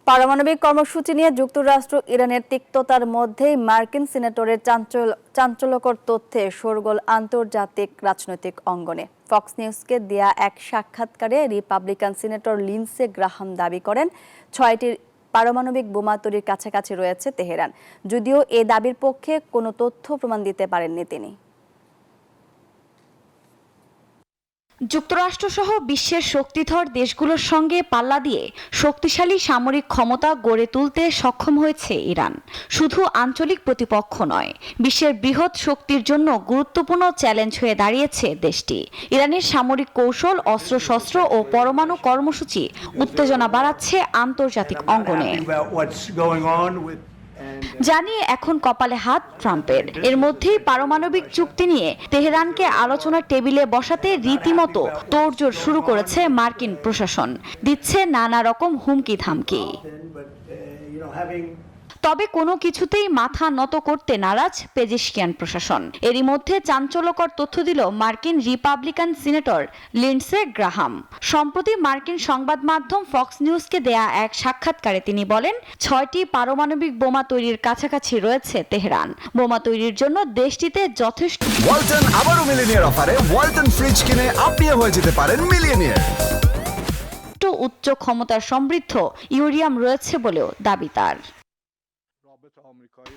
পারমাণবিক কর্মসূচি নিয়ে যুক্তরাষ্ট্র ইরানের তিক্ততার মধ্যেই মার্কিন সিনেটরের চাঞ্চল্যকর তথ্যে শোরগোল আন্তর্জাতিক রাজনৈতিক অঙ্গনে। ফক্স নিউজকে দেয়া এক সাক্ষাৎকারে রিপাবলিকান সিনেটর লিন্ডসে গ্রাহাম দাবি করেন 6টি পারমাণবিক বোমা তৈরির কাছাকাছি রয়েছে তেহরান, যদিও এ দাবির পক্ষে কোনো তথ্য প্রমাণ দিতে পারেননি তিনি। যুক্তরাষ্ট্রসহ বিশ্বের শক্তিধর দেশগুলোর সঙ্গে পাল্লা দিয়ে শক্তিশালী সামরিক ক্ষমতা গড়ে তুলতে সক্ষম হয়েছে ইরান। শুধু আঞ্চলিক প্রতিপক্ষ নয়, বিশ্বের বৃহৎ শক্তির জন্য গুরুত্বপূর্ণ চ্যালেঞ্জ হয়ে দাঁড়িয়েছে দেশটি। ইরানের সামরিক কৌশল, অস্ত্রশস্ত্র ও পরমাণু কর্মসূচি উত্তেজনা বাড়াচ্ছে আন্তর্জাতিক অঙ্গনে। জানিয়ে এখন কপালে হাত ট্রাম্পের। এর মধ্যেই পারমাণবিক চুক্তি নিয়ে তেহরানকে আলোচনার টেবিলে বসাতে রীতিমতো তোড়জোড় শুরু করেছে মার্কিন প্রশাসন, দিচ্ছে নানা রকম হুমকি ধামকি। তবে কোনো কিছুতেই মাথা নত করতে নারাজ পেজিশকিয়ান প্রশাসন। এরই মধ্যে চাঞ্চল্যকর তথ্য দিল মার্কিন রিপাবলিকান সিনেটর লিন্ডসে গ্রাহাম। সম্প্রতি মার্কিন সংবাদ মাধ্যম ফক্স নিউজকে দেয়া এক সাক্ষাৎকারে তিনি বলেন, 6টি পারমাণবিক বোমা তৈরির কাছাকাছি রয়েছে তেহরান। বোমা তৈরির জন্য দেশটিতে যথেষ্ট। ওয়ালটন আবারও মিলিয়নিয়ার অফারে ওয়ালটন ফ্রিজ কিনে আপনিও হয়ে যেতে পারেন মিলিয়নিয়ার। উচ্চ ক্ষমতার সমৃদ্ধ ইউরেনিয়াম রয়েছে বলেও দাবি তার।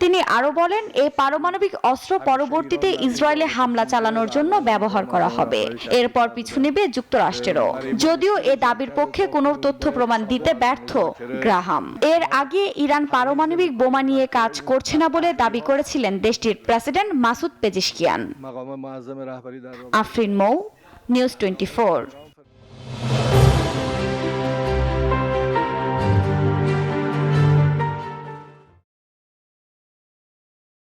তিনি আরো বলেন, এই পারমাণবিক অস্ত্র পরবর্তীতে ইসরায়েলে হামলা চালানোর জন্য ব্যবহার করা হবে। এরপর পিছু নেবে যুক্তরাষ্ট্রেরও, যদিও এ দাবির পক্ষে কোনো তথ্য প্রমাণ দিতে ব্যর্থ গ্রাহাম। এর আগে ইরান পারমাণবিক বোমা নিয়ে কাজ করছে না বলে দাবি করেছিলেন দেশটির প্রেসিডেন্ট মাসুদ পেজিশকিয়ান। আফরিন মৌ, নিউজ 24।